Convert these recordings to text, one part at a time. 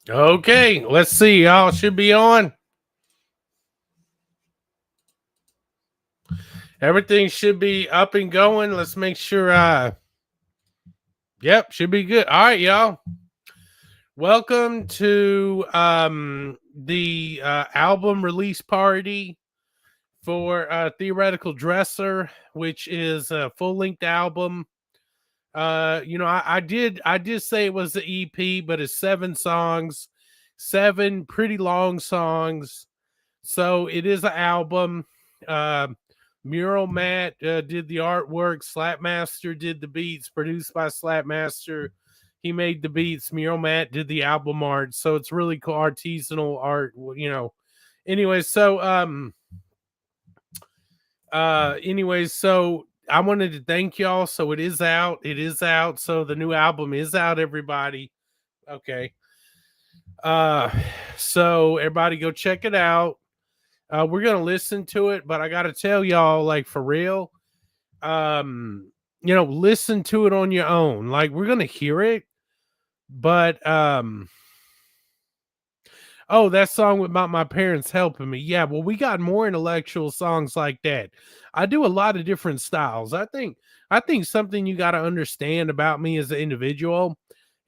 Okay, let's see. Y'all should be on. Everything should be up and going. Let's make sure. Yep, should be good. All right, y'all. Welcome to the album release party for Theoretical Dresser, which is a full length album. I did say it was the EP, but it's 7 songs, 7 pretty long songs. So it is an album. Uh, Mural Matt did the artwork. Slapmaster did the beats, produced by Slapmaster. He made the beats. Mural Matt did the album art. So it's really cool artisanal art. Anyways, so I wanted to thank y'all. So it is out. It is out. So the new album is out, everybody. Okay. Uh so everybody go check it out. We're gonna listen to it, but I gotta tell y'all, like for real, listen to it on your own. Like we're gonna hear it, but oh, that song about my parents helping me. Yeah, well, we got more intellectual songs like that. I do a lot of different styles. I think something you gotta understand about me as an individual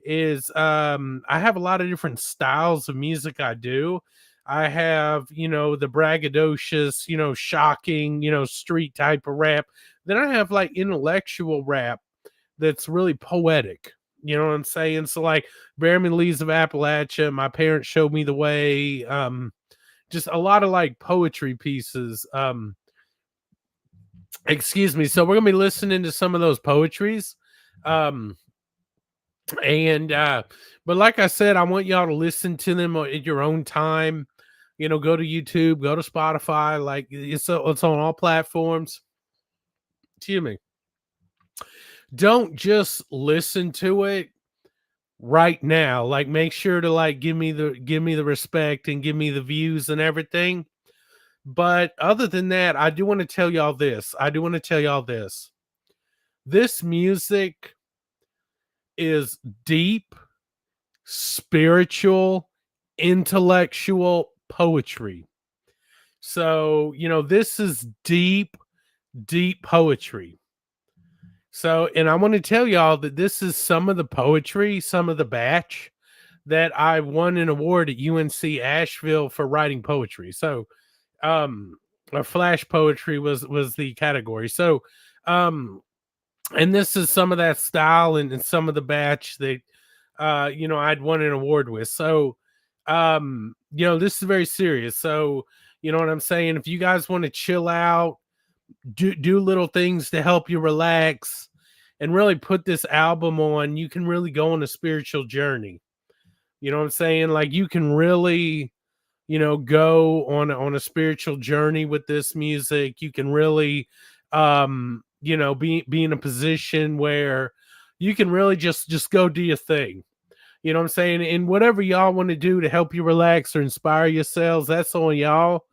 is I have a lot of different styles of music I do. I have, the braggadocious, shocking, street type of rap. Then I have like intellectual rap that's really poetic. You know what I'm saying? So like Bearman Leaves of Appalachia, My Parents Showed Me the Way, just a lot of like poetry pieces. Excuse me. So we're gonna be listening to some of those poetries. Um and but like I said, I want y'all to listen to them at your own time. Go to YouTube, go to Spotify, like it's on all platforms. Excuse me. Don't just listen to it right now. Like make sure to like give me the respect and give me the views and everything. But other than that, I do want to tell y'all this. This music is deep, spiritual, intellectual poetry. So, this is deep, deep poetry. So, and I want to tell y'all that this is some of the poetry, some of the batch that I won an award at UNC Asheville for writing poetry. So, flash poetry was the category. So, um, and this is some of that style and some of the batch that I'd won an award with. So this is very serious. So you know what I'm saying? If you guys want to chill out, do little things to help you relax and really put this album on, you can really go on a spiritual journey. You know what I'm saying? Like you can really go on a spiritual journey with this music. You can really be in a position where you can really just go do your thing. You know what I'm saying? And whatever y'all want to do to help you relax or inspire yourselves, that's on y'all.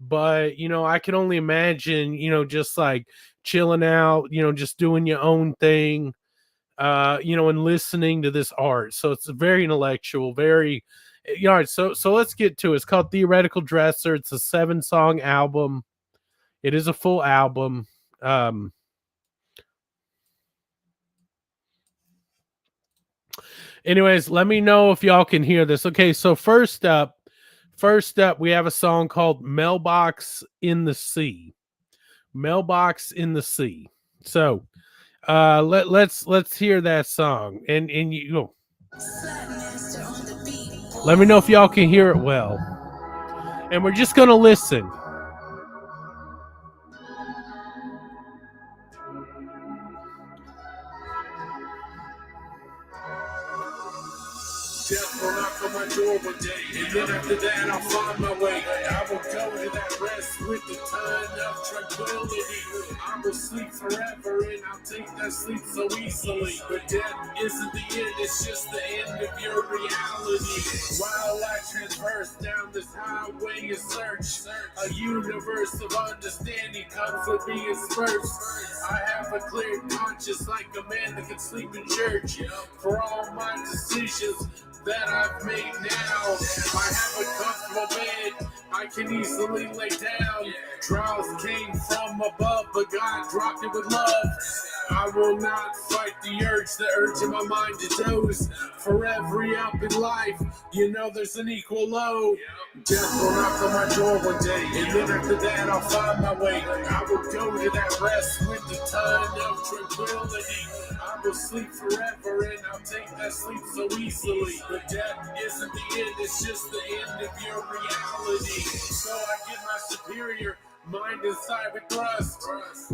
But I can only imagine, just like chilling out, just doing your own thing, and listening to this art. So it's very intellectual, very all right. So let's get to it. It's called Theoretical Dresser. It's a 7 song album. It is a full album. Anyways, let me know if y'all can hear this. Okay, so first up, we have a song called Mailbox in the Sea. Mailbox in the Sea. So let's hear that song. And you go. Let me know if y'all can hear it well. And we're just gonna listen. Death will knock on my door one day, and then after that I'll find my way. I will go to that rest with a ton of tranquility. I will sleep forever, and I'll take that sleep so easily. But death isn't the end, it's just the end of your reality. While I transverse down this highway and search, a universe of understanding comes with me as first. I have a clear conscience like a man that can sleep in church. For all my decisions, that I've made now. I have a comfortable bed I can easily lay down. Trials came from above, but God dropped it with love. I will not fight the urge in my mind to doze. For every up in life, you know there's an equal low. Death will knock on my door one day, and then after that I'll find my way. I will go to that rest with a ton of tranquility. I will sleep forever, and I'll take that sleep so easily. But death isn't the end, it's just the end of your reality. So I get my superior mind inside with trust.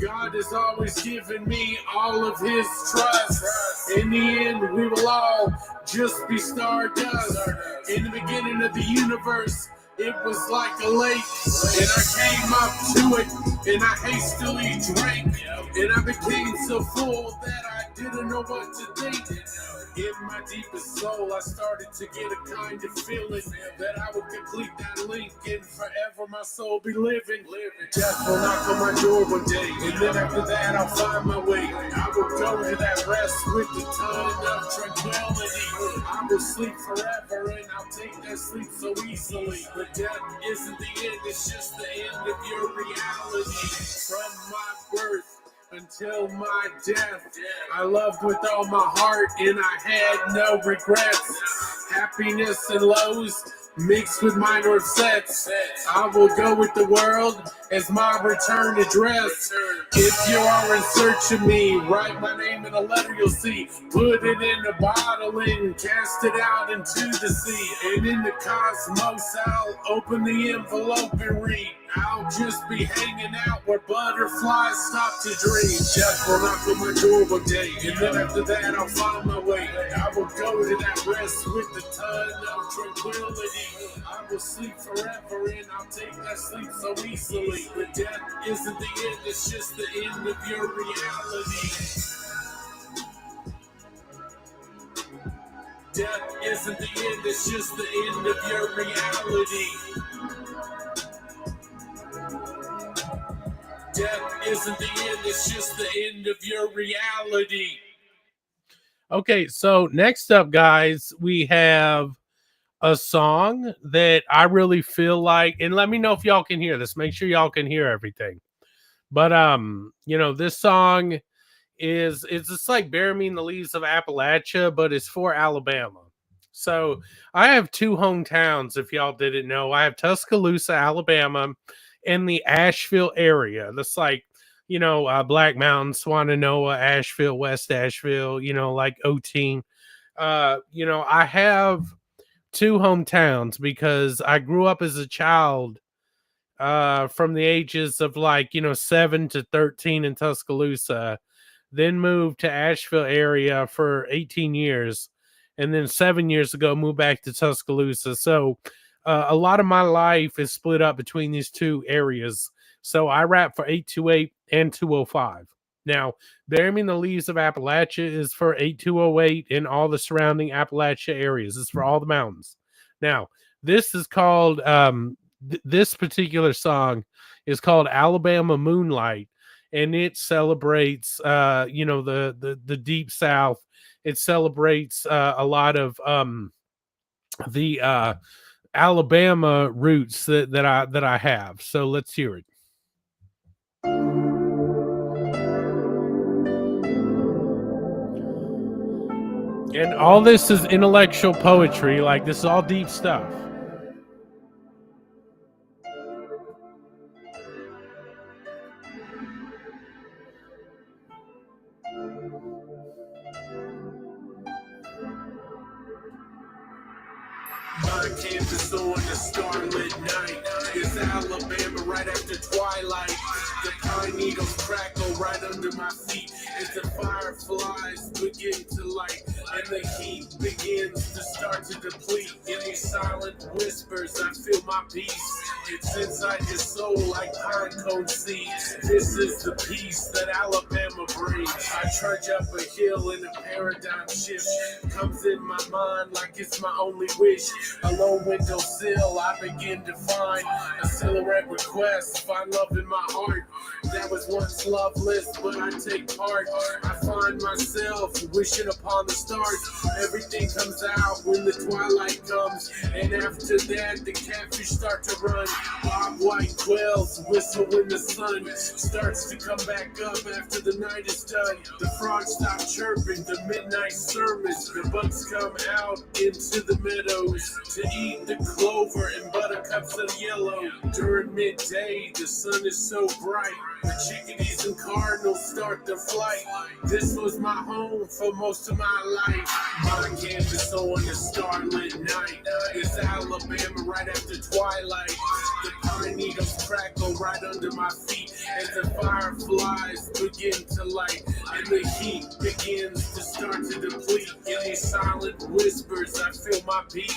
God has always given me all of his trust. In the end, we will all just be stardust. In the beginning of the universe, it was like a lake, and I came up to it, and I hastily drank, and I became so full that I didn't know what to think. In my deepest soul, I started to get a kind of feeling that I would complete that link, and forever my soul be living. Death will knock on my door one day, and then after that I'll find my way. I will go to that rest with a ton of tranquility. I will sleep forever, and I'll take that sleep so easily. But death isn't the end, it's just the end of your reality. From my birth until my death, I loved with all my heart, and I had no regrets. Happiness and lows mixed with minor upsets. I will go with the world as my return address. If you are in search of me, write my name in a letter you'll see. Put it in a bottle and cast it out into the sea. And in the cosmos, I'll open the envelope and read. I'll just be hanging out where butterflies stop to dream. Death will knock on my door one day, and then after that I'll find my way. I will go to that rest with a ton of tranquility. I will sleep forever, and I'll take that sleep so easily. But death isn't the end, it's just the end of your reality. Death isn't the end, it's just the end of your reality. Death isn't the end, it's just the end of your reality. Okay, so next up, guys, we have a song that I really feel like, and let me know if y'all can hear this. Make sure y'all can hear everything. But this song it's just like Bury Me in the Leaves of Appalachia, but it's for Alabama. So I have two hometowns, if y'all didn't know. I have Tuscaloosa, Alabama, and the Asheville area. That's like, Black Mountain, Swananoa, Asheville, West Asheville, like Otine. I have two hometowns because I grew up as a child from the ages of 7 to 13 in Tuscaloosa, then moved to Asheville area for 18 years, and then 7 years ago moved back to Tuscaloosa. So a lot of my life is split up between these two areas. So I rap for 828 and 205. Now, Bury Me in the Leaves of Appalachia is for 8208 and all the surrounding Appalachia areas. It's for all the mountains. Now, this is called this particular song is called Alabama Moonlight, and it celebrates the deep South. It celebrates a lot of the Alabama roots that I have. So let's hear it. And all this is intellectual poetry, like this is all deep stuff. My campus on a starlit night is Alabama right after twilight. The pine needles crackle right under my feet as the fireflies begin to light, and the heat begins to start to deplete. In these silent whispers, I feel my peace. It's inside your soul like pine cone seeds. This is the peace that Alabama brings. I trudge up a hill in a paradigm shift. Comes in my mind like it's my only wish. A low windowsill, I begin to find a silhouette request. Find love in my heart that was once loveless, but I take part. I find myself wishing upon the stars. Everything comes out when the twilight comes, and after that the catfish start to run. Bob white quails whistle when the sun starts to come back up after the night is done. The frogs stop chirping, the midnight sermons. The bucks come out into the meadows to eat the clover and buttercups of yellow. During midday, the sun is so bright, the chickadees and cardinals start their flight. This was my home for most of my life. My campus on a starlit night. It's Alabama right after twilight. The pine needles crackle right under my feet as the fireflies begin to light, and the heat begins to start to deplete. In these silent whispers, I feel my peace.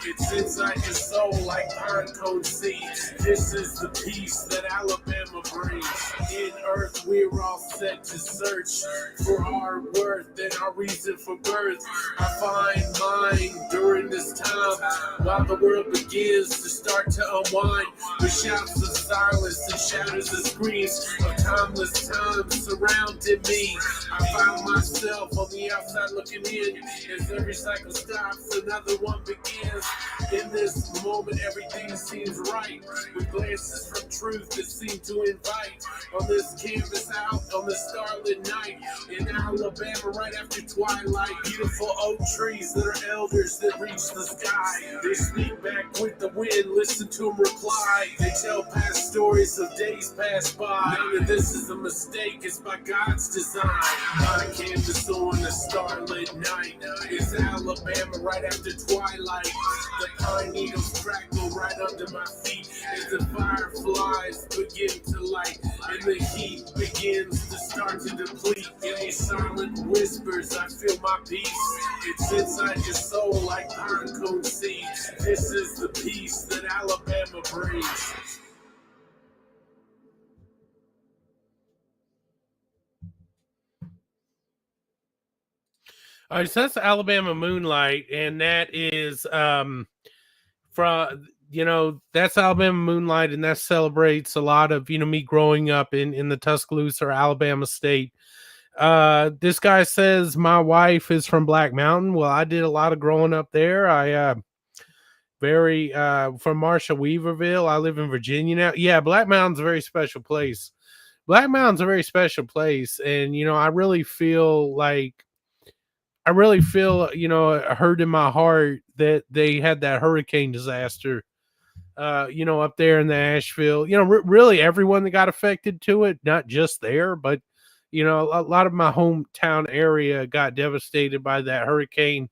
It's inside your soul like pine cone seeds. This is the peace that Alabama brings. In earth, we're all set to search for our worth and our reason for birth. I find mine during this time while the world begins to start to unwind. With shouts of silence and shatters of screams of timeless time surrounding me. I found myself on the outside looking in. As every cycle stops, another one begins. In this moment, everything seems right, with glances from truth that seem to invite. On this canvas out on the starlit night in Alabama right after twilight. Beautiful oak trees that are elders that reach the sky. They speak back with the wind, listen to them reply. They tell past stories of days past by. None of this is a mistake, it's by God's design. My canvas on a starlit night. It's Alabama right after twilight. The pine needles crackle right under my feet as the fireflies begin to light, and the heat begins to start to deplete. In these silent whispers, I feel my peace. It's inside your soul like pine cone seeds. This is the peace that Alabama brings. All right, so that's Alabama Moonlight, and that is from that's Alabama Moonlight, and that celebrates a lot of me growing up in the Tuscaloosa or Alabama state. This guy says my wife is from Black Mountain. Well, I did a lot of growing up there. I very from Marshall Weaverville. I live in Virginia now. Yeah, Black Mountain's a very special place. Black Mountain's a very special place, and I really feel, a hurt in my heart that they had that hurricane disaster, up there in the Asheville. Really everyone that got affected to it, not just there, but, a lot of my hometown area got devastated by that hurricane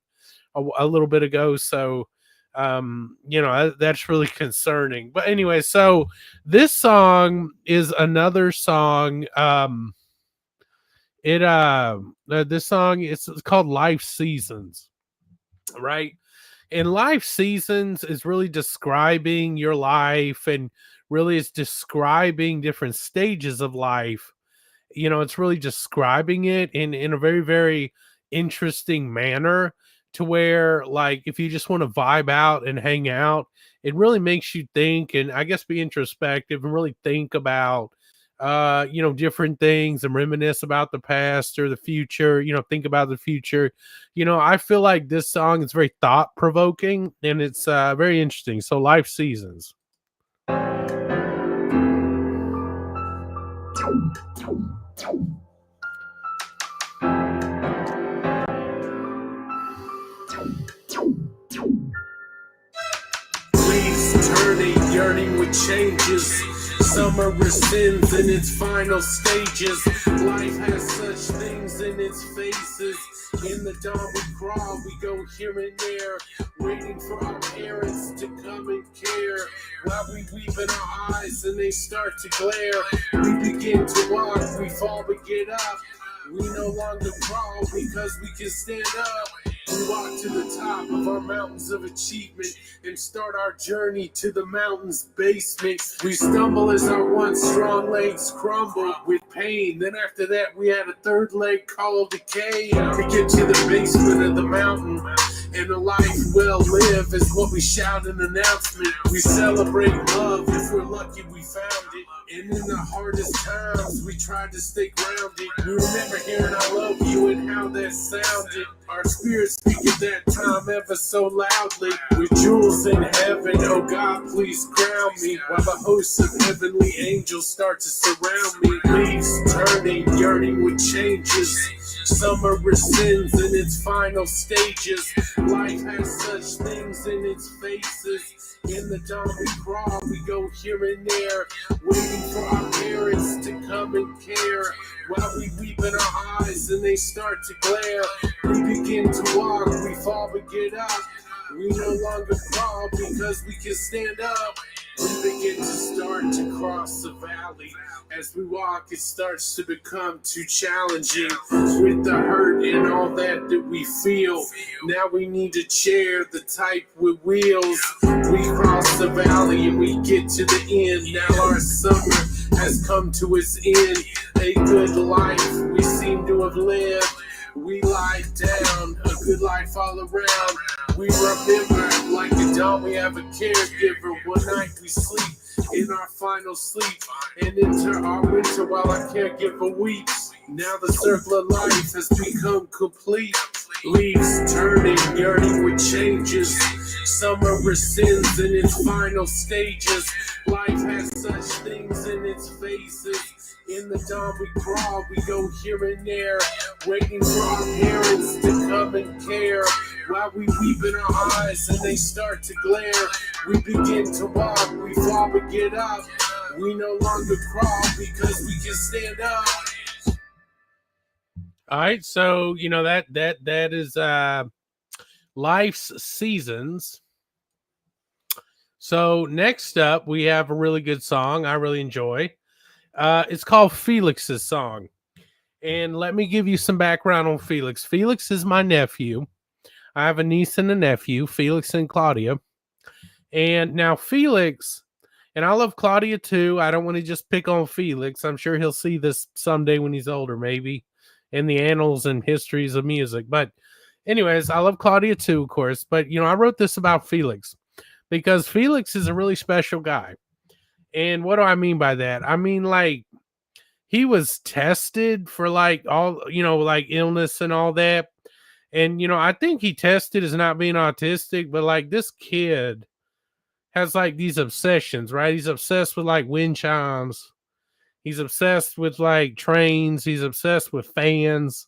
a little bit ago. So, that's really concerning. But anyway, so this song is another song. This song it's called Life Seasons, right? And Life Seasons is really describing your life, and really is describing different stages of life. It's really describing it in a very, very interesting manner, to where, like, if you just want to vibe out and hang out, it really makes you think, and I guess be introspective and really think about different things, and reminisce about the past or the future. Think about the future. I feel like this song is very thought provoking, and it's very interesting. So Life Seasons. Leaves turning, yearning with changes. Summer rescinds in its final stages. Life has such things in its faces. In the dawn we crawl, we go here and there, waiting for our parents to come and care. While we weep in our eyes and they start to glare, we begin to walk, we fall, we get up. We no longer crawl because we can stand up. We walk to the top of our mountains of achievement and start our journey to the mountain's basement. We stumble as our once strong legs crumble with pain. Then after that, we had a third leg called decay. To get to the basement of the mountain, and a life well lived is what we shout in announcement. We celebrate love if we're lucky we found it. And in the hardest times, we tried to stay grounded. We remember hearing I love you and how that sounded. Our spirits speak at that time ever so loudly. With jewels in heaven, oh God, please crown me. While the hosts of heavenly angels start to surround me. Leaves turning, yearning with changes. Summer rescinds in its final stages. Life has such things in its faces. In the dawn we crawl, we go here and there, waiting for our parents to come and care. While we weep in our eyes and they start to glare, we begin to walk, we fall but get up. We no longer crawl because we can stand up. We begin to start to cross the valley. As we walk, it starts to become too challenging. With the hurt and all that we feel, now we need a chair, the type with wheels. We cross the valley and we get to the end. Now our summer has come to its end. A good life we seem to have lived. We lie down, a good life all around. We remember, like a dawn, we have a caregiver. One night we sleep in our final sleep and enter our winter while our caregiver weeps. Now the circle of life has become complete. Leaves turning, yearning with changes. Summer rescinds in its final stages. Life has such things in its faces. In the dawn we crawl, we go here and there, waiting for our parents to come and care. While we weep in our eyes and they start to glare, we begin to walk, we fall but get up. We no longer crawl because we can stand up. All right, so that is Life's Seasons. So next up, we have a really good song I really enjoy. It's called Felix's Song. And let me give you some background on Felix. Felix is my nephew. I have a niece and a nephew, Felix and Claudia. And now Felix, and I love Claudia too. I don't want to just pick on Felix. I'm sure he'll see this someday when he's older, maybe, in the annals and histories of music. But anyways, I love Claudia too, of course. But, I wrote this about Felix because Felix is a really special guy. And what do I mean by that? I mean, like, he was tested for all, illness and all that. And, I think he tested as not being autistic, but this kid has these obsessions, right? He's obsessed with wind chimes. He's obsessed with trains. He's obsessed with fans.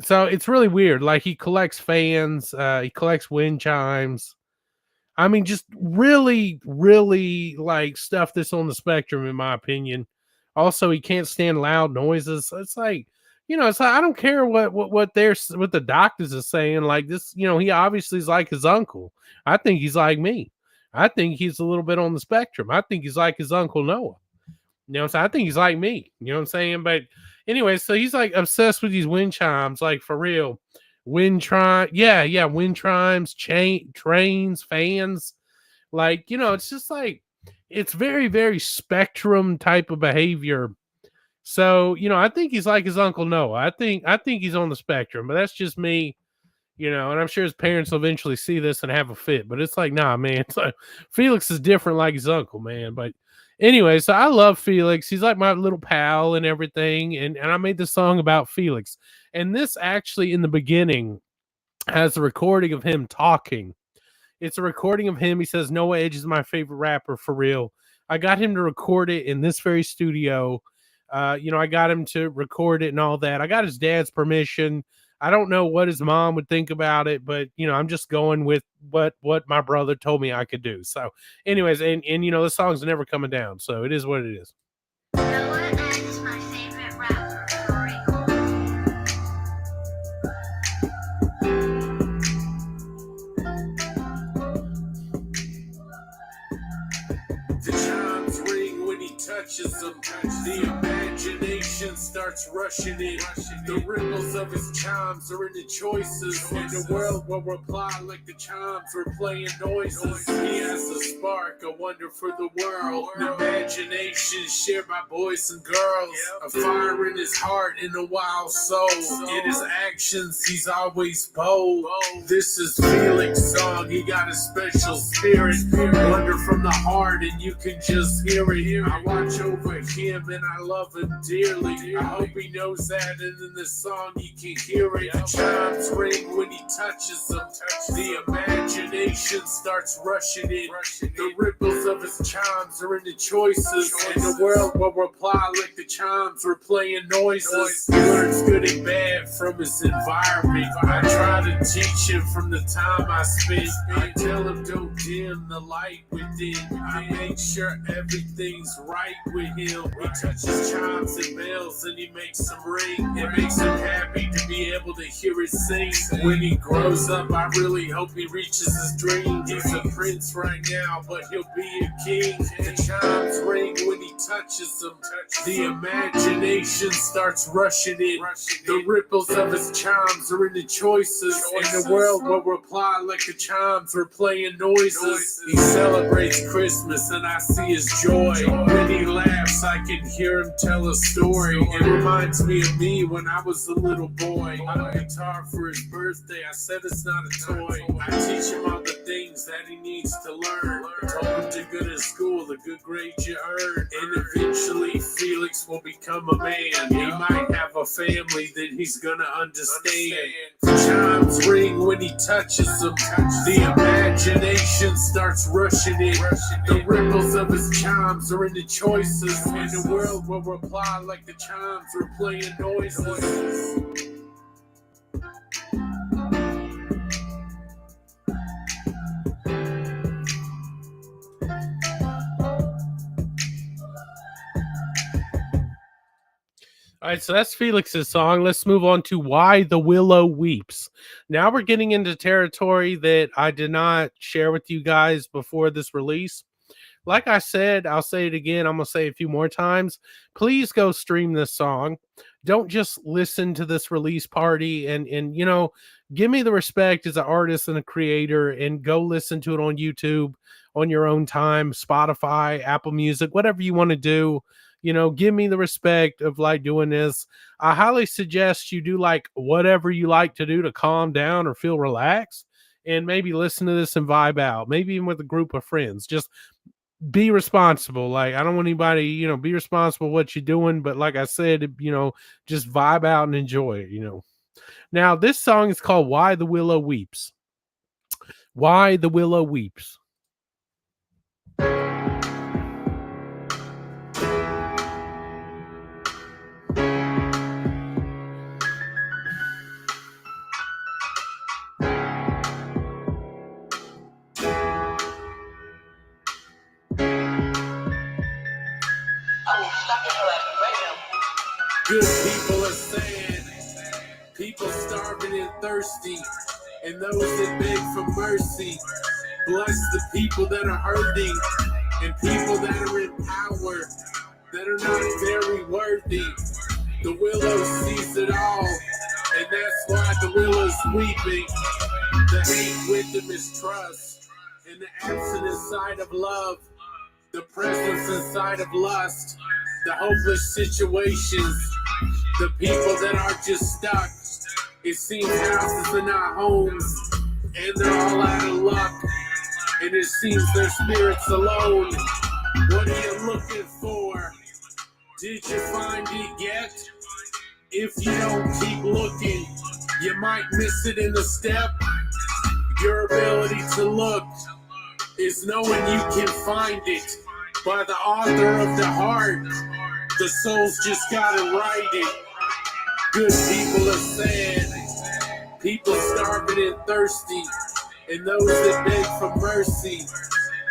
So it's really weird. He collects fans. He collects wind chimes. I mean, just really, really stuff that's on the spectrum, in my opinion. Also, he can't stand loud noises. It's I don't care what the doctors are saying. This, he obviously is like his uncle. I think he's like me. I think he's a little bit on the spectrum. I think he's like his uncle Noah. You know what I'm saying? I think he's like me. You know what I'm saying? But anyway, so he's obsessed with these wind chimes, for real. Wind chimes, trains, fans. It's just it's very, very spectrum type of behavior. So, I think he's like his uncle Noah. I think he's on the spectrum, but that's just me, and I'm sure his parents will eventually see this and have a fit. But it's nah, man. It's Felix is different like his uncle, man. But anyway, so I love Felix. He's like my little pal and everything. And I made this song about Felix. And this actually in the beginning has a recording of him talking. It's a recording of him. He says, Noah Edge is my favorite rapper for real. I got him to record it in this very studio. I got him to record it and all that. I got his dad's permission. I don't know what his mom would think about it, but I'm just going with what my brother told me I could do. So anyways, and the song's never coming down. So it is what it is. Noah Edge is my favorite rapper for real. The chimes ring when he touches them. The imagination starts rushing in. The ripples of his chimes are in the choices. In the world will reply like the chimes we're playing noises. He has a spark, a wonder for the world. An imagination shared by boys and girls. A fire in his heart and a wild soul. In his actions, he's always bold. This is Felix's song. He got a special spirit. Wonder from the heart, and you can just hear it. I watch over him and I love him dearly. I hope he knows that, and in this song you can hear it. The chimes ring when he touches them. The imagination starts rushing in. The ripples of his chimes are in the choices. And the world will reply like the chimes were playing noises. He learns good and bad from his environment. I try to teach him from the time I spent. I tell him don't dim the light within. I make sure everything's right with him. He touches chimes and bells and he makes them ring. It makes him happy to be able to hear it sing. When he grows up, I really hope he reaches his dream. He's a prince right now, but he'll be a king. The chimes ring when he touches them. The imagination starts rushing in. The ripples of his chimes are in the choices. And the world will reply like the chimes were playing noises. He celebrates Christmas and I see his joy. When he laughs, I can hear him tell a story. It reminds me of me when I was a little boy. A guitar for his birthday, I said it's not a toy. I teach him all the things that he needs to learn. I told him to go to school, the good grades you earn. And eventually Felix will become a man. He might have a family that he's gonna understand. The chimes ring when he touches them. The imagination starts rushing in. The ripples of his chimes are in the choices. And the world will reply like the chimes were playing noises. All right, so that's Felix's song. Let's move on to Why the Willow Weeps. Now we're getting into territory that I did not share with you guys before this release. Like I said, I'll say it again. I'm going to say it a few more times. Please go stream this song. Don't just listen to this release party and you know, give me the respect as an artist and a creator and go listen to it on YouTube on your own time, Spotify, Apple Music, whatever you want to do. You know, give me the respect of like doing this. I highly suggest you do like whatever you like to do to calm down or feel relaxed and maybe listen to this and vibe out, maybe even with a group of friends. Just be responsible. Like, I don't want anybody, you know, be responsible what you're doing. But like I said, you know, just vibe out and enjoy it, you know. Now, this song is called Why the Willow Weeps. Why the Willow Weeps. Good people are sad, people starving and thirsty, and those that beg for mercy. Bless the people that are hurting, and people that are in power, that are not very worthy. The willow sees it all, and that's why the willow's weeping. The hate with them is trust, and the absence inside of love, the presence inside of lust, the hopeless situations. The people that are just stuck. It seems houses are not homes, and they're all out of luck. And it seems their spirits alone. What are you looking for? Did you find it yet? If you don't keep looking, you might miss it in a step. Your ability to look is knowing you can find it. By the author of the heart, the soul's just gotta write it. Good people are sad, people starving and thirsty, and those that beg for mercy.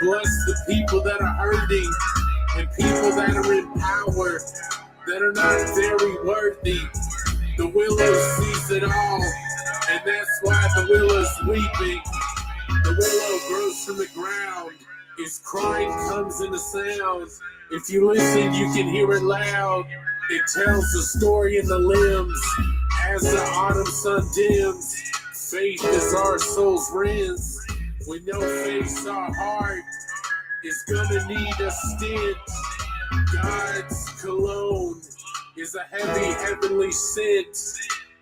Bless the people that are hurting, and people that are in power, that are not very worthy. The willow sees it all, and that's why the willow's weeping. The willow grows from the ground, its crying comes in the sound. If you listen, you can hear it loud. It tells the story in the limbs as the autumn sun dims. Faith is our soul's rinse. With no face, our heart is gonna need a stint. God's cologne is a heavy, heavenly scent.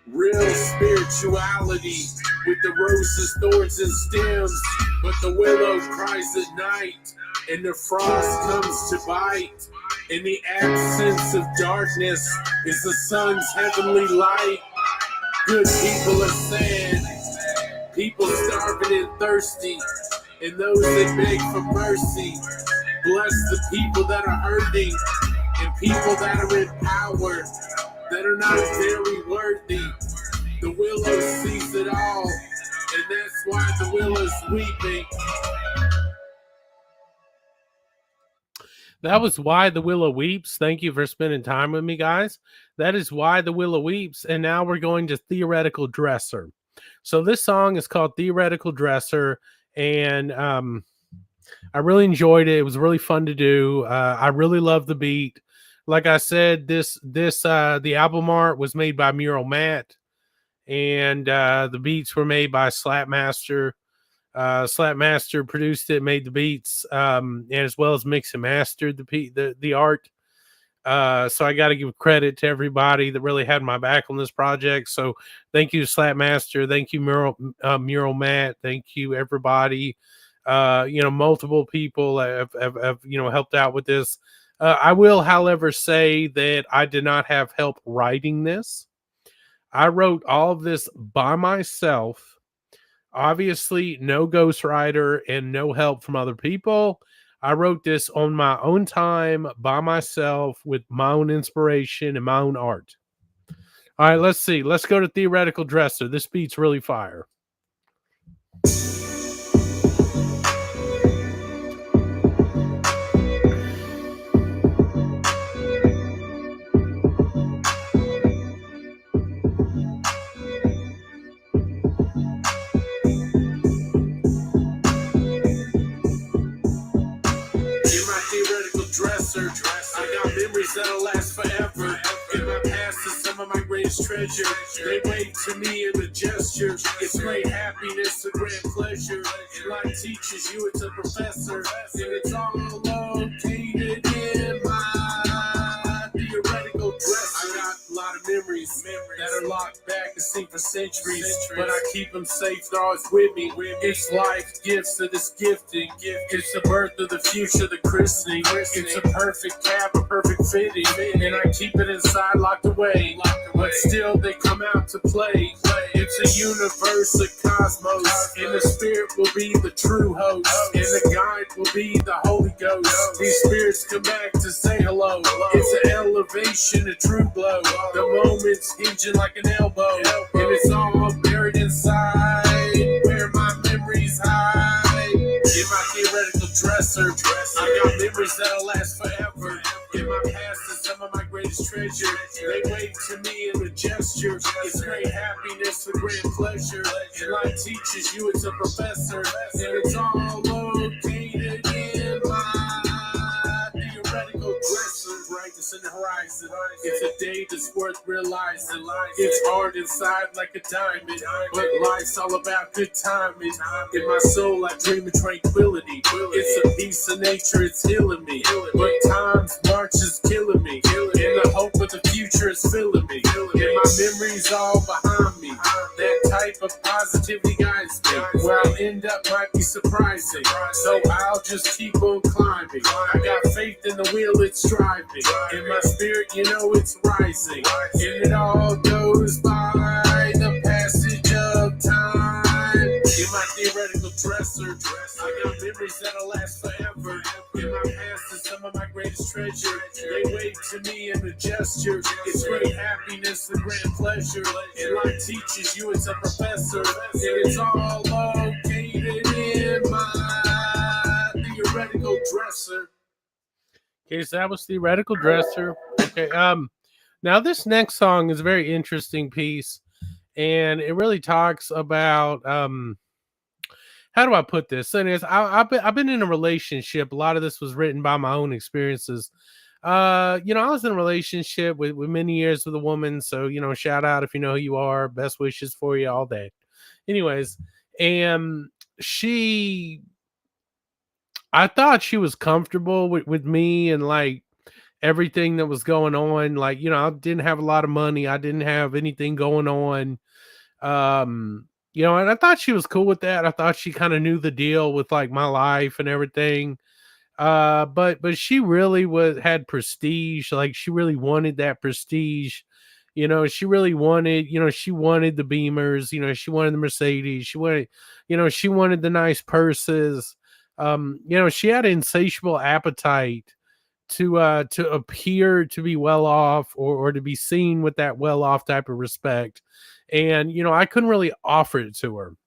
Real spirituality with the roses, thorns, and stems. But the willow cries at night, and the frost comes to bite. In the absence of darkness is the sun's heavenly light. Good people are sad, people starving and thirsty, and those that beg for mercy. Bless the people that are hurting, and people that are in power, that are not very worthy. The willow sees it all, and that's why the willow's weeping. That was Why the Willow Weeps. Thank you for spending time with me, guys. That is Why the Willow Weeps. And now we're going to Theoretical Dresser. So this song is called Theoretical Dresser. And I really enjoyed it. It was really fun to do. I really love the beat. Like I said, the album art was made by Mural Matt. And the beats were made by Slapmaster. Slapmaster produced it, made the beats, and as well as mixed and mastered the art. So I got to give credit to everybody that really had my back on this project. So thank you, Slapmaster. Thank you, Mural Matt. Thank you, everybody. Multiple people have helped out with this. I will, however, say that I did not have help writing this. I wrote all of this by myself. Obviously, no ghostwriter and no help from other people. I wrote this on my own time by myself with my own inspiration and my own art. All right, let's see. Let's go to Theoretical Dresser. This beat's really fire. I got memories that'll last forever. In my past is some of my greatest treasure. They wave to me in a gesture. It's great happiness, a great pleasure. Life teaches you, it's a professor. And it's all located in my theoretical dresser. I got a lot of memories that are locked back and seen for centuries. But I keep them safe, they're always with me. It's life, gifts that is gifting. It's the birth of the future, the christening. It's a perfect cap, a perfect fitting. And I keep it inside, locked away. But still they come out to play. It's a universe, a cosmos. And the spirit will be the true host. And the guide will be the Holy Ghost. These spirits come back to say hello. It's an elevation, a true glow. The moment's hinging like an elbow. And it's all buried inside where my memories hide. In my theoretical dresser, I got memories that'll last forever. In my past is some of my greatest treasure. They wave to me in a gesture. It's great happiness, a great pleasure. And life teaches you, it's a professor. And it's all located in my theoretical dresser. Brightness in the horizon. It's a day that's worth realizing. It's hard inside like a diamond, but life's all about good timing. In my soul, I dream of tranquility. It's a piece of nature, it's healing me. But time's march is killing me. And the hope of the future is filling me. And my memories all behind me. That type of positivity guides me. Where I'll end up might be surprising. So I'll just keep on climbing. I got faith in the wheel, it's driving. In my spirit, you know it's rising. And it all goes by the passage of time. In my theoretical dresser, I got memories that'll last forever. In my past is some of my greatest treasure. They wave to me in a gesture. It's great happiness and great pleasure. And life teaches you, it's a professor. And it's all located in my theoretical dresser. Okay, so that was Theoretical Dresser. Okay, now this next song is a very interesting piece, and it really talks about how do I put this? And I've been in a relationship. A lot of this was written by my own experiences. I was in a relationship with many years with a woman, so shout out if you know who you are. Best wishes for you all day. Anyways, and she I thought she was comfortable with me and like everything that was going on. Like, I didn't have a lot of money. I didn't have anything going on. And I thought she was cool with that. I thought she kind of knew the deal with like my life and everything. But she really had prestige. Like she really wanted that prestige. She really wanted, she wanted the Beamers, she wanted the Mercedes, she wanted the nice purses. She had an insatiable appetite to appear to be well off, or to be seen with that well off type of respect. And I couldn't really offer it to her.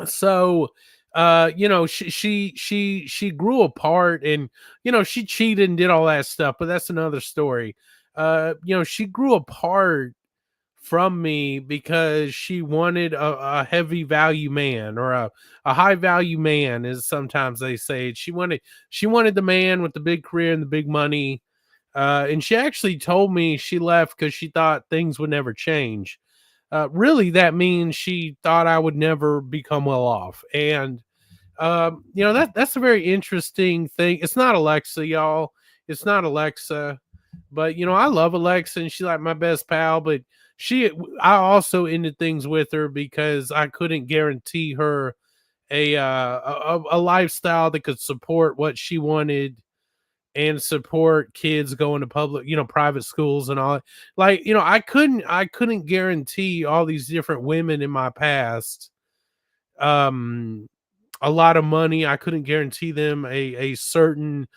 So she grew apart, and she cheated and did all that stuff, but that's another story. She grew apart from me because she wanted a heavy value man, or a high value man, as sometimes they say. She wanted the man with the big career and the big money. And she actually told me she left because she thought things would never change. Really, that means she thought I would never become well off. And that's a very interesting thing. It's not Alexa, y'all. It's not Alexa. But I love Alexa, and she's like my best pal. But I also ended things with her because I couldn't guarantee her a lifestyle that could support what she wanted and support kids going to public, private schools and all. Like, I couldn't guarantee all these different women in my past um a lot of money. I couldn't guarantee them a certain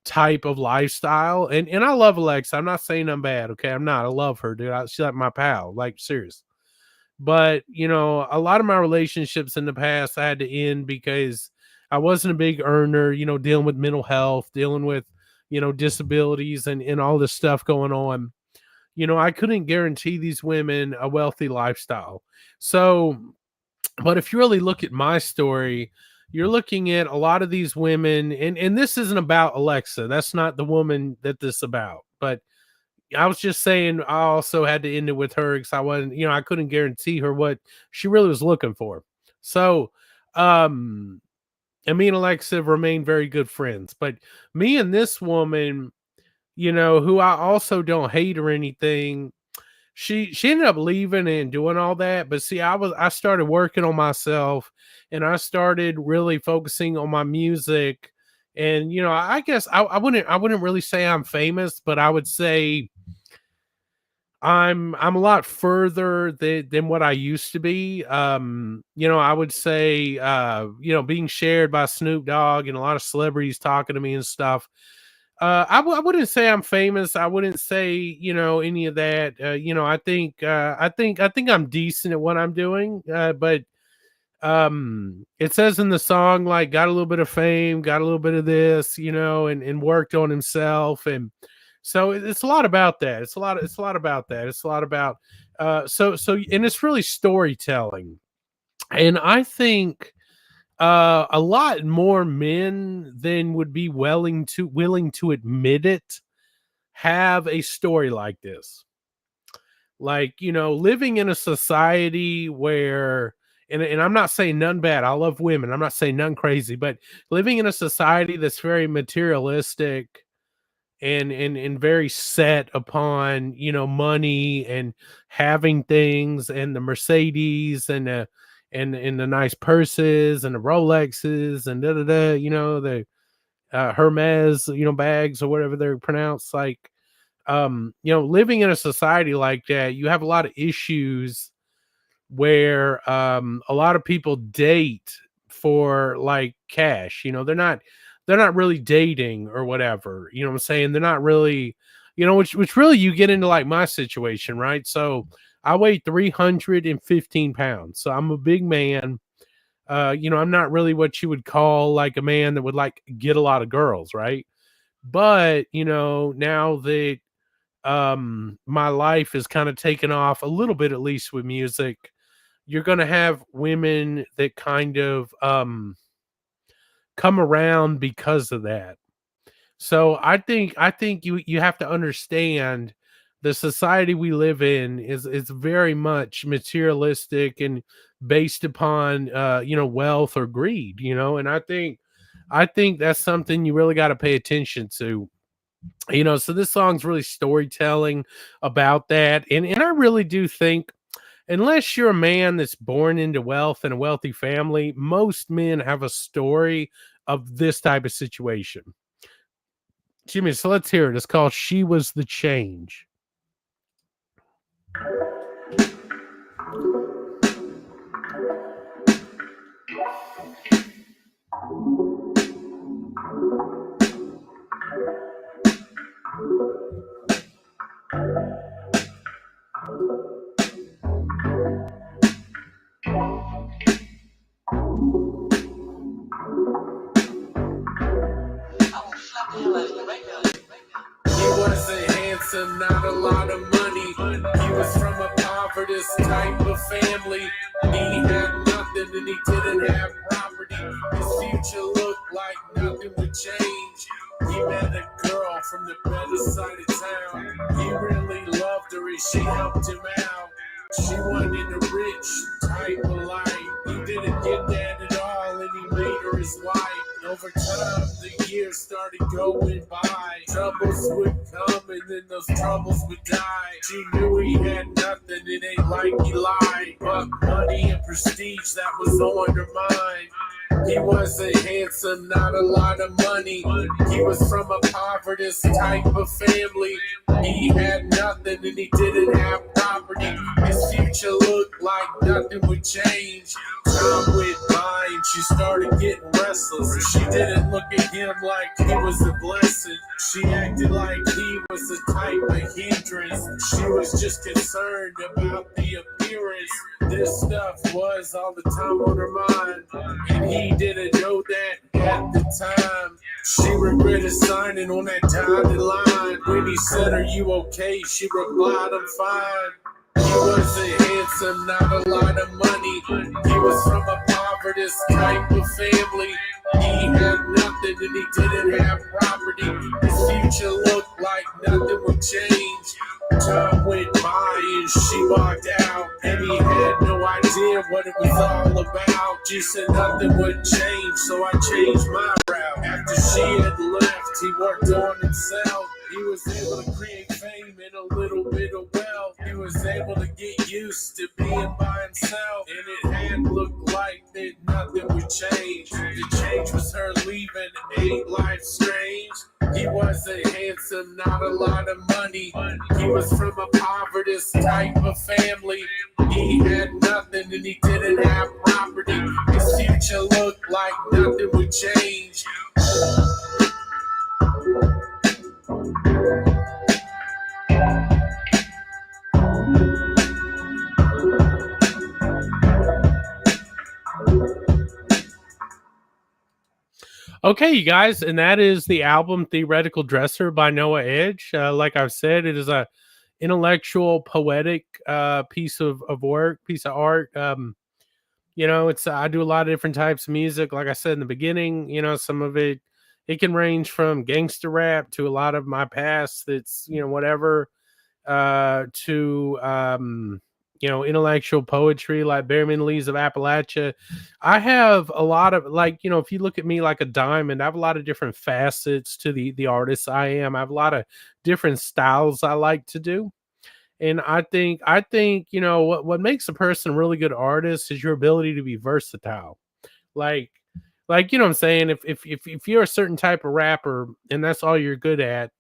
type of lifestyle. And I love Alexa. I'm not saying I'm bad, okay? I'm not. I love her, dude. She's like my pal, like serious. But a lot of my relationships in the past I had to end because I wasn't a big earner, dealing with mental health, dealing with, disabilities and all this stuff going on. I couldn't guarantee these women a wealthy lifestyle. So, but if you really look at my story, you're looking at a lot of these women, and this isn't about Alexa. That's not the woman that this about. But I was just saying I also had to end it with her because I wasn't, I couldn't guarantee her what she really was looking for. So, um, and me and Alexa have remained very good friends. But me and this woman, who I also don't hate or anything, she ended up leaving and doing all that. But see, I started working on myself, and I started really focusing on my music. And I guess I wouldn't really say I'm famous, but I would say I'm a lot further than what I used to be. I would say being shared by Snoop Dogg and a lot of celebrities talking to me and stuff. I wouldn't say I'm famous. I wouldn't say, any of that. I think I'm decent at what I'm doing. But it says in the song, like, got a little bit of fame, got a little bit of this, and worked on himself. And so it's a lot about that. It's a lot about that. It's a lot about and it's really storytelling. And I think a lot more men than would be willing to admit it have a story like this. Like, living in a society where, and I'm not saying none bad. I love women. I'm not saying none crazy, but living in a society that's very materialistic and very set upon, money and having things and the Mercedes and the nice purses and the Rolexes and the Hermes, bags or whatever they're pronounced. Like, living in a society like that, you have a lot of issues where a lot of people date for like cash. They're not really dating or whatever. You know what I'm saying? They're not really, which really you get into like my situation, right? So I weigh 315 pounds. So I'm a big man. I'm not really what you would call like a man that would like get a lot of girls, right? But now that my life is kind of taken off a little bit, at least with music, you're going to have women that kind of come around because of that. So I think you have to understand the society we live in is very much materialistic and based upon wealth or greed, and I think that's something you really got to pay attention to. So this song's really storytelling about that. And I really do think unless you're a man that's born into wealth and a wealthy family, most men have a story of this type of situation. Jimmy, so let's hear it. It's called She Was the Change. He wasn't handsome, not a lot of money. He was from a poverty type of family. He had nothing and he didn't have property. His future looked like nothing would change. He met a girl from the better side of town. He really loved her and she helped him out. She wanted a rich type of life. He didn't get that at all and he made her his wife. Over time, the years started going by. Troubles would come and then those troubles would die. She knew he had nothing, it ain't like he lied. But money and prestige, that was on her mind. He wasn't handsome, not a lot of money. He was from a poverty type of family. He had nothing and he didn't have property. His future looked like nothing would change. Time went by and she started getting restless. She didn't look at him like he was a blessing. She acted like he was a type of hindrance. She was just concerned about the appearance. This stuff was all the time on her mind, and he didn't know that at the time. She regretted signing on that dotted line. When he said, "Are you okay?" she replied, "I'm fine." He wasn't handsome, not a lot of money. He was from a poverty type of family. He had nothing and he didn't have property. His future looked like nothing would change. Time went by and she walked out, and he had no idea what it was all about. She said nothing would change, so I changed my route. After she had left, he worked on himself. He was able to create fame and a little bit of wealth. He was able to get used to being by himself, and it had looked like that nothing would change. The change was her leaving, ain't life strange? He wasn't handsome, not a lot of money. He was from a poverty type of family. He had nothing and he didn't have property. His future looked like nothing would change. Okay, you guys, and that is the album "Theoretical Dresser" by Noah Edge. Like I've said, it is a intellectual, poetic piece of art. It's I do a lot of different types of music. Like I said in the beginning, some of it can range from gangster rap to a lot of my past. That's whatever to intellectual poetry like Bearman Lees of Appalachia. I have a lot of like, if you look at me like a diamond, I have a lot of different facets to the artist I am. I have a lot of different styles I like to do. And I think, what makes a person a really good artist is your ability to be versatile. Like what I'm saying, if you're a certain type of rapper and that's all you're good at,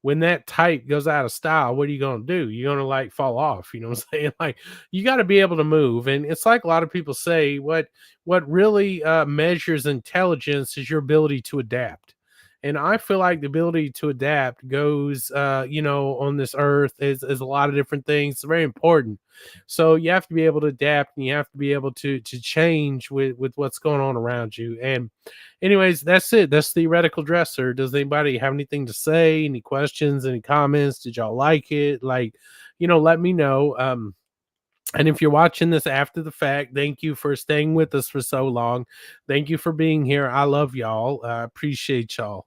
when that type goes out of style, what are you gonna do? You're gonna like fall off, you know what I'm saying? Like you got to be able to move. And it's like a lot of people say, what really measures intelligence is your ability to adapt. And I feel like the ability to adapt goes, on this earth is a lot of different things. It's very important. So you have to be able to adapt, and you have to be able to change with what's going on around you. And anyways, that's it. That's Theoretical Dresser. Does anybody have anything to say? Any questions? Any comments? Did y'all like it? Like, let me know. And if you're watching this after the fact, thank you for staying with us for so long. Thank you for being here. I love y'all. I appreciate y'all.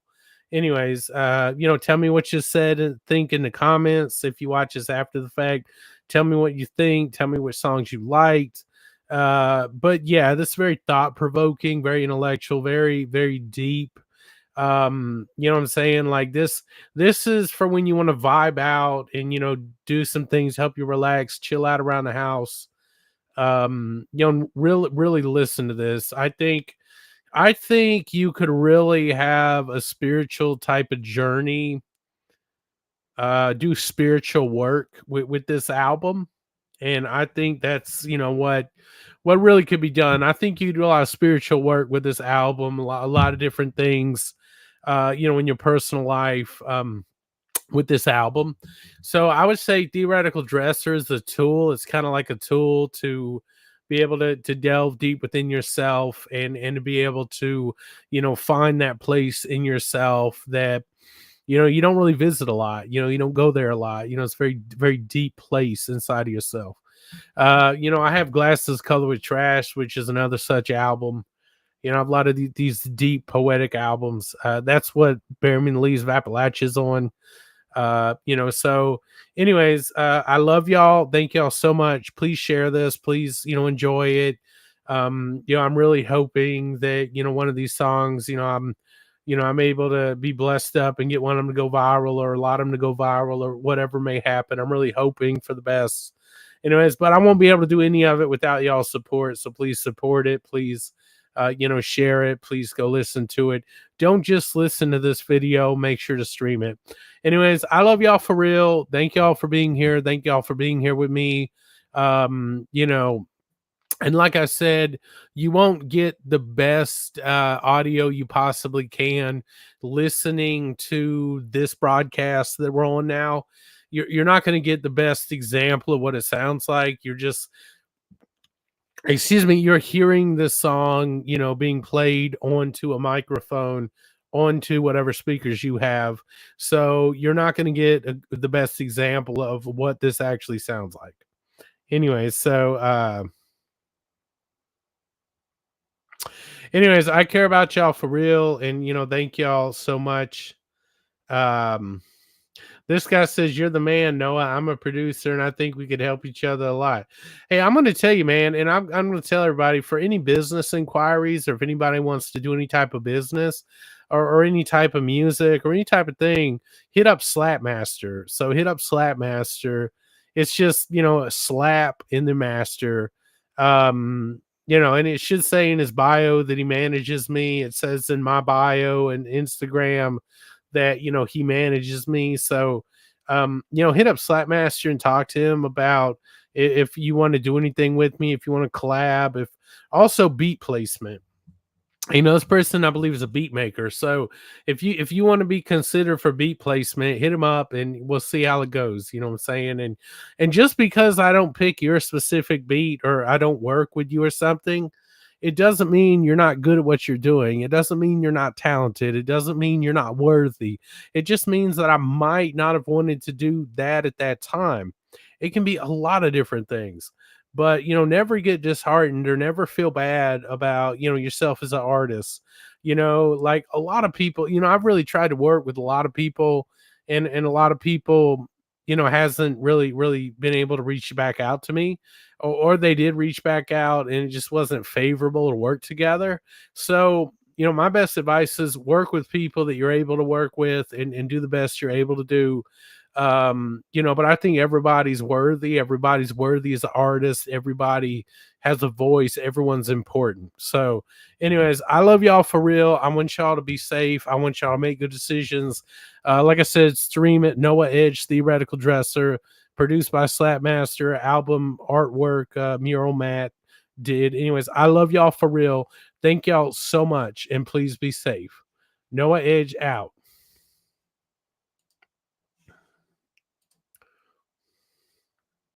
anyways, tell me what you said and think in the comments. If you watch this after the fact, tell me what you think. Tell me what songs you liked. But yeah, this is very thought provoking, very intellectual, very, very deep. You know what I'm saying? Like this is for when you want to vibe out and do some things, help you relax, chill out around the house. Really listen to this. I think you could really have a spiritual type of journey, do spiritual work with this album. And I think that's, what really could be done. I think you do a lot of spiritual work with this album, a lot of different things, in your personal life. With this album. So I would say Theoretical Dresser is a tool. It's kind of like a tool to be able to delve deep within yourself and to be able to, find that place in yourself that you don't really visit a lot. You don't go there a lot. It's very, very deep place inside of yourself. I have Glasses Colored with Trash, which is another such album. I have a lot of these deep poetic albums. That's what Bearman Leaves of Appalachia's on. So anyways, I love y'all. Thank y'all so much. Please share this. Please, enjoy it. I'm really hoping that, one of these songs, I'm able to be blessed up and get one of them to go viral, or a lot of them to go viral, or whatever may happen. I'm really hoping for the best. Anyways, but I won't be able to do any of it without y'all support. So please support it. Please, share it. Please go listen to it. Don't just listen to this video. Make sure to stream it. Anyways, I love y'all for real. Thank y'all for being here. Thank y'all for being here with me. Um, you know, and like I said, you won't get the best audio you possibly can listening to this broadcast that we're on now. You're not going to get the best example of what it sounds like. You're hearing this song, being played onto a microphone, onto whatever speakers you have. So you're not going to get the best example of what this actually sounds like. Anyways, I care about y'all for real. And, thank y'all so much. Um, This guy says, "You're the man, Noah. I'm a producer, and I think we could help each other a lot." Hey, I'm going to tell you, man, and I'm going to tell everybody, for any business inquiries, or if anybody wants to do any type of business, or any type of music, or any type of thing, hit up Slapmaster. So hit up Slapmaster. It's just, a slap in the master. And it should say in his bio that he manages me. It says in my bio and Instagram that he manages me. So hit up Slapmaster and talk to him about if you want to do anything with me, if you want to collab, if also beat placement. This person, I believe, is a beat maker. So if you want to be considered for beat placement, hit him up and we'll see how it goes. You know what I'm saying? And just because I don't pick your specific beat, or I don't work with you or something, it doesn't mean you're not good at what you're doing. It doesn't mean you're not talented. It doesn't mean you're not worthy. It just means that I might not have wanted to do that at that time. It can be a lot of different things. But, never get disheartened, or never feel bad about, yourself as an artist. Like a lot of people, I've really tried to work with a lot of people, and a lot of people, hasn't really been able to reach back out to me, or they did reach back out and it just wasn't favorable to work together. So, my best advice is work with people that you're able to work with, and do the best you're able to do. But I think everybody's worthy as an artist. Everybody has a voice. Everyone's important. So anyways, I love y'all for real. I want y'all to be safe. I want y'all to make good decisions. Like I said, stream it. Noah Edge, Theoretical Dresser, produced by Slapmaster, album artwork, Mural Matt did. Anyways, I love y'all for real. Thank y'all so much, and please be safe. Noah Edge out.